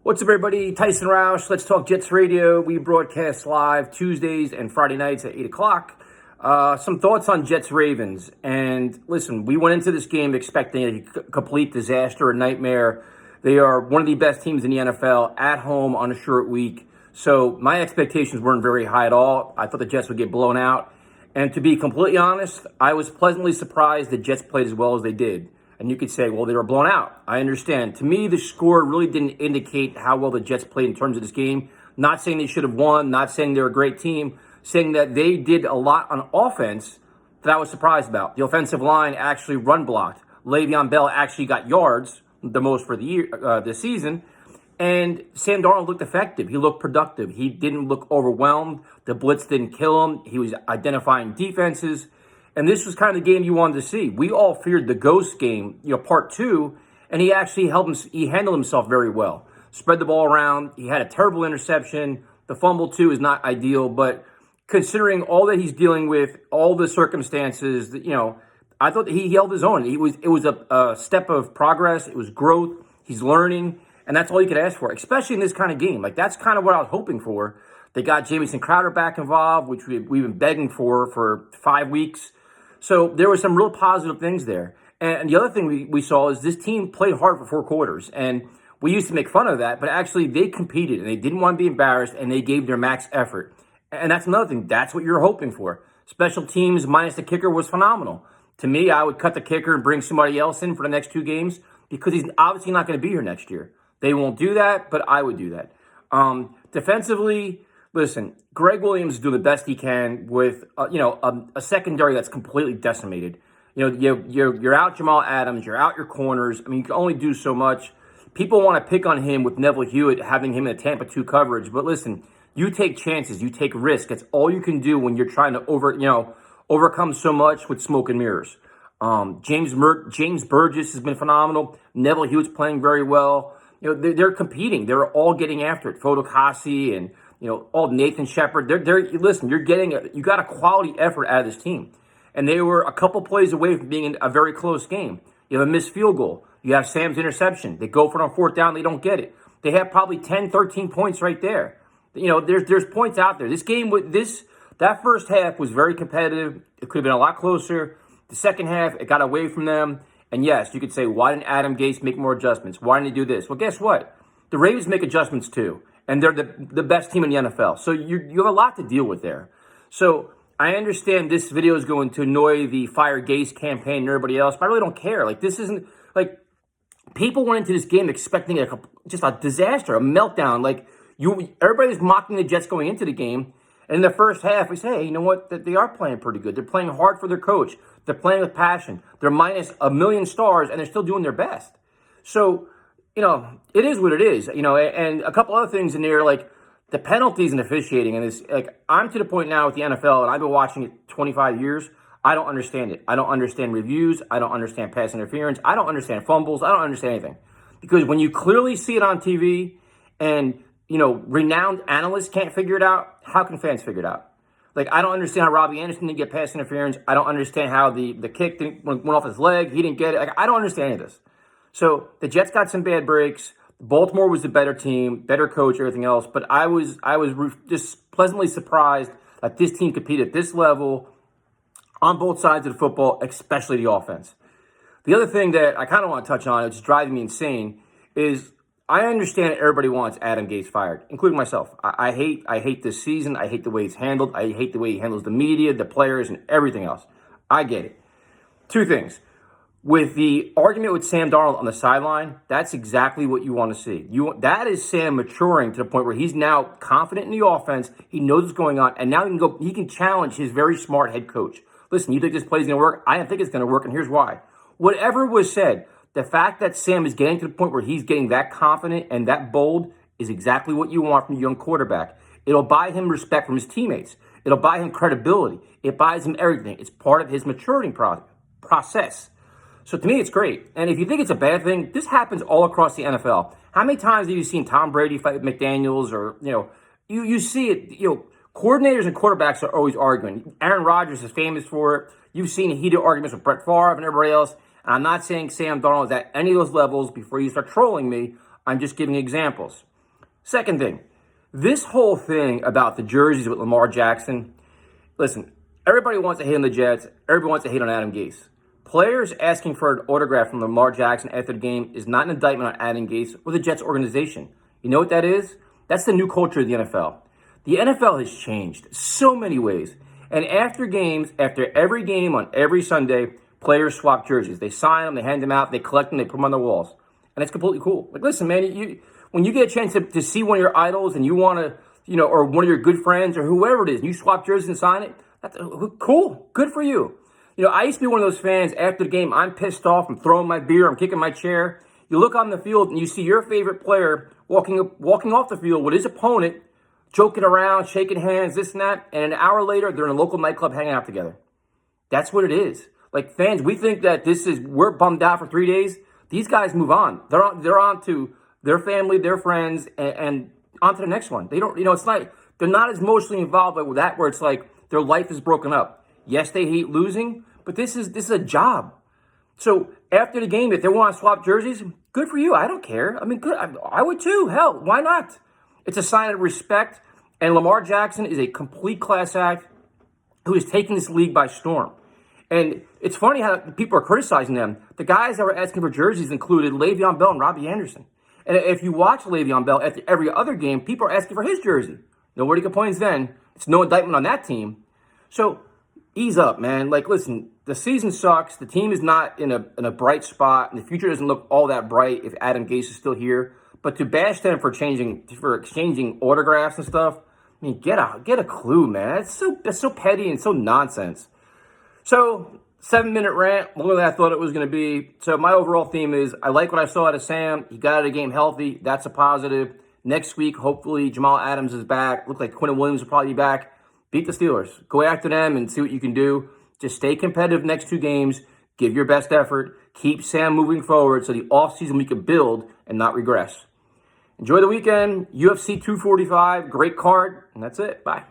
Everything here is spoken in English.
What's up, everybody? Tyson Roush. Let's Talk Jets Radio. We broadcast live Tuesdays and Friday nights at 8 o'clock. Some thoughts on Jets-Ravens. And listen, we went into this game expecting a complete disaster, a nightmare. They are one of the best teams in the NFL at home on a short week. So my expectations weren't very high at all. I thought the Jets would get blown out. And to be completely honest, I was pleasantly surprised the Jets played as well as they did. And you could say, well, they were blown out. I understand. To me, the score really didn't indicate how well the Jets played in terms of this game. Not saying they should have won, not saying they're a great team, saying that they did a lot on offense that I was surprised about. The offensive line actually run blocked. Le'Veon Bell actually got yards, the most for the year, this season. And Sam Darnold looked effective. He looked productive. He didn't look overwhelmed. The blitz didn't kill him. He was identifying defenses. And this was kind of the game you wanted to see. We all feared the ghost game, part two, and he actually he handled himself very well. Spread the ball around. He had a terrible interception. The fumble, too, is not ideal. But considering all that he's dealing with, all the circumstances, I thought that he held his own. It was a step of progress. It was growth. He's learning. And that's all you could ask for, especially in this kind of game. That's kind of what I was hoping for. They got Jamison Crowder back involved, which we've been begging for 5 weeks. So there were some real positive things there. And the other thing we saw is this team played hard for 4 quarters. And we used to make fun of that, but actually they competed and they didn't want to be embarrassed and they gave their max effort. And that's another thing. That's what you're hoping for. Special teams minus the kicker was phenomenal. To me, I would cut the kicker and bring somebody else in for the next 2 games because he's obviously not going to be here next year. They won't do that, but I would do that. Defensively, listen, Greg Williams is doing the best he can with a secondary that's completely decimated. You're out Jamal Adams, you're out your corners. I mean, you can only do so much. People want to pick on him with Neville Hewitt having him in the Tampa 2 coverage, but listen, you take chances, you take risks. That's all you can do when you're trying to overcome so much with smoke and mirrors. James Burgess has been phenomenal. Neville Hewitt's playing very well. They're competing. They're all getting after it. Fotokasi and all Nathan Shepard. Listen, you got a quality effort out of this team. And they were a couple plays away from being in a very close game. You have a missed field goal. You have Sam's interception. They go for it on 4th down. They don't get it. They have probably 10, 13 points right there. There's points out there. This game, that first half was very competitive. It could have been a lot closer. The second half, it got away from them. And yes, you could say, why didn't Adam Gase make more adjustments? Why didn't he do this? Well, guess what? The Ravens make adjustments too. And they're the best team in the NFL. So you have a lot to deal with there. So I understand this video is going to annoy the Fire Gase campaign and everybody else, but I really don't care. This isn't, people went into this game expecting just a disaster, a meltdown. Everybody's mocking the Jets going into the game. And in the first half, we say, hey, you know what? They are playing pretty good. They're playing hard for their coach. They're playing with passion. They're minus 1 million stars, and they're still doing their best. So, it is what it is. And a couple other things in there, the penalties and officiating. And I'm to the point now with the NFL, and I've been watching it 25 years. I don't understand it. I don't understand reviews. I don't understand pass interference. I don't understand fumbles. I don't understand anything. Because when you clearly see it on TV and renowned analysts can't figure it out, how can fans figure it out? I don't understand how Robbie Anderson didn't get pass interference. I don't understand how the kick went off his leg. He didn't get it. I don't understand any of this. So the Jets got some bad breaks. Baltimore was the better team, better coach, everything else. But I was just pleasantly surprised that this team competed at this level on both sides of the football, especially the offense. The other thing that I kind of want to touch on, which is driving me insane, is I understand that everybody wants Adam Gase fired, including myself. I hate this season. I hate the way it's handled. I hate the way he handles the media, the players, and everything else. I get it. 2 things. With the argument with Sam Darnold on the sideline, that's exactly what you want to see. That is Sam maturing to the point where he's now confident in the offense. He knows what's going on, and now he can challenge his very smart head coach. Listen, you think this play's going to work? I don't think it's going to work, and here's why. Whatever was said, the fact that Sam is getting to the point where he's getting that confident and that bold is exactly what you want from a young quarterback. It'll buy him respect from his teammates. It'll buy him credibility. It buys him everything. It's part of his maturing process. So to me, it's great. And if you think it's a bad thing, this happens all across the NFL. How many times have you seen Tom Brady fight with McDaniels or, you see it, coordinators and quarterbacks are always arguing. Aaron Rodgers is famous for it. You've seen heated arguments with Brett Favre and everybody else. And I'm not saying Sam Darnold is at any of those levels before you start trolling me. I'm just giving examples. Second thing, this whole thing about the jerseys with Lamar Jackson, listen, everybody wants to hate on the Jets. Everybody wants to hate on Adam Gase. Players asking for an autograph from Lamar Jackson after the game is not an indictment on Adam Gase or the Jets organization. You know what that is? That's the new culture of the NFL. The NFL has changed so many ways. And after games, after every game on every Sunday, players swap jerseys. They sign them, they hand them out, they collect them, they put them on their walls. And it's completely cool. Like, listen, man, when you get a chance to see one of your idols and you want to, or one of your good friends or whoever it is, and you swap jerseys and sign it, that's cool. Good for you. I used to be one of those fans after the game, I'm pissed off, I'm throwing my beer, I'm kicking my chair. You look on the field and you see your favorite player walking off the field with his opponent, joking around, shaking hands, this and that, and an hour later, they're in a local nightclub hanging out together. That's what it is. Like, fans, we think that we're bummed out for 3 days. These guys move on. They're on to their family, their friends, and on to the next one. They don't, it's not, they're not as emotionally involved with that where it's like their life is broken up. Yes, they hate losing, but this is a job. So after the game, if they want to swap jerseys, good for you. I don't care. I mean, good. I would too. Hell, why not? It's a sign of respect. And Lamar Jackson is a complete class act who is taking this league by storm. And it's funny how people are criticizing them. The guys that were asking for jerseys included Le'Veon Bell and Robbie Anderson. And if you watch Le'Veon Bell after every other game, people are asking for his jersey. Nobody complains then. It's no indictment on that team. So ease up, man. Like, listen, the season sucks. The team is not in a bright spot, and the future doesn't look all that bright if Adam Gase is still here. But to bash them for exchanging autographs and stuff, I mean, get a clue, man. It's so petty and so nonsense. So 7-minute rant, longer than I thought it was going to be. So my overall theme is I like what I saw out of Sam. He got out of the game healthy. That's a positive. Next week, hopefully, Jamal Adams is back. Looks like Quentin Williams will probably be back. Beat the Steelers. Go after them and see what you can do. Just stay competitive next 2 games. Give your best effort. Keep Sam moving forward so the offseason we can build and not regress. Enjoy the weekend. UFC 245. Great card. And that's it. Bye.